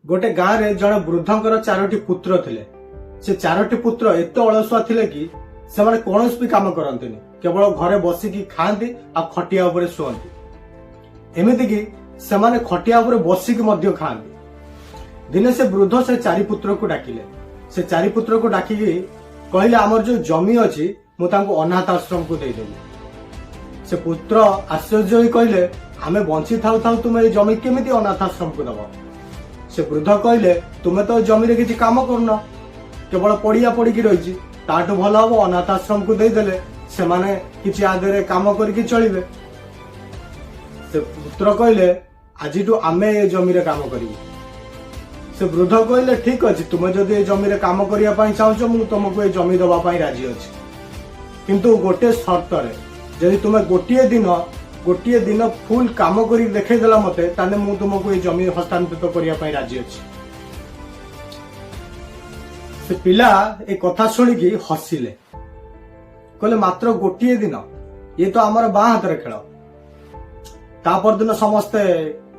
गोटे गाँव रे जड़े वृद्धंकर 4टी पुत्र थिले। से 4टी पुत्र एत अलसुआ थिले कि से कौन भी काम करंतिनी, केवल घरे बसिकी खाती आ खटिया उपरे शुअंती। एमिति कि सेमाने खटिया उपरे बसिकी मध्य खाती। दिने से वृद्ध से 4 पुत्र को डाकिले। से 4 पुत्र को डाकिकी कहले आमर जो जमी अछि मु तांको अनाथ आश्रम को देदेली। से पुत्र आश्चर्य होई कहले आमे बंची थाउ थाउ तुमे जमी केमिति अनाथ आश्रम को दबो। से वृद्ध कहले तुमे तो जमी रे किछि काम करना, केवल पड़िया पड़िकी रही, ताठू भल हम अनाथ आश्रम को देदेले से माने किछि आदरे काम करके चलिबे। से पुत्र कहले आजिठू आमे ए जमी रे काम करिबे। से वृद्ध कहले ठीक अछि, तुमे जदि ए जमी रे काम करिया पई चाहछो मु तुमको ए जमी दबा पई राजी अछि, किंतु गोटे शर्त रे, जदि तुमे गोटिए दिन फुल काम करी देखे देला मते ताने मु तुमको ए जमी हस्तांतरित करिया पई राजी अछि। से पिला ए कथा सुनिकी हसिले, कहले मात्र गोटिए दिन, ये तो आमर बाँ हाथ खेल। तापर दिन समस्ते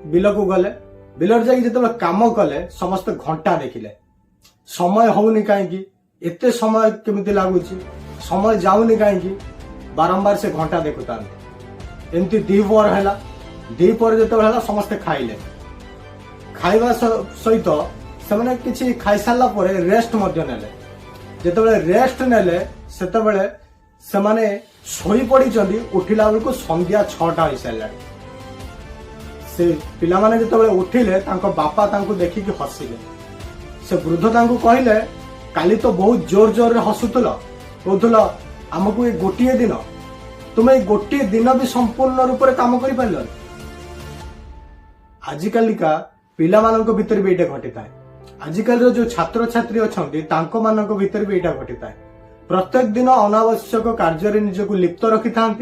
बिल को गले। बिलर जाकि जिते काम कले समस्ते घंटा देखिले, समय होउनी कहीं, एते समय केमिति लागुची, समय जाउनी कहीं, बारंबार से घंटा देखुता। एमती दीपहर है, दीपहर जो समस्ते खाइले। खाइबा सहित से किसी खाई सारा पर रेस्ट नेले। जिते रेस्ट नेले सेतेबेले सेमाने सोई पड़ी, उठिला बेलू संध्या 6टा हो सारा। से पिला माने जिते उठिले बापा तांको देखिकी हसिले। से वृद्ध तांको कहले काली तो बहुत जोर जोर हसुल, कहूल आमको ये गोटे दिन, तुम्हें गोटे दिन भी संपूर्ण रूप से काम कर पार। आजिकालिका पिला मानक भीतर भी ये घटी थाए। आजिकल जो छात्र छात्री अच्छा भीतर भी यहाँ घटी थाए। प्रत्येक दिन अनावश्यक कार्य निजक लिप्त रखी था।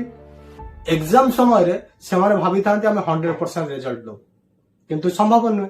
एग्जाम समय से भावी था 100% रिजल्ट दो, किंतु संभव नुहे।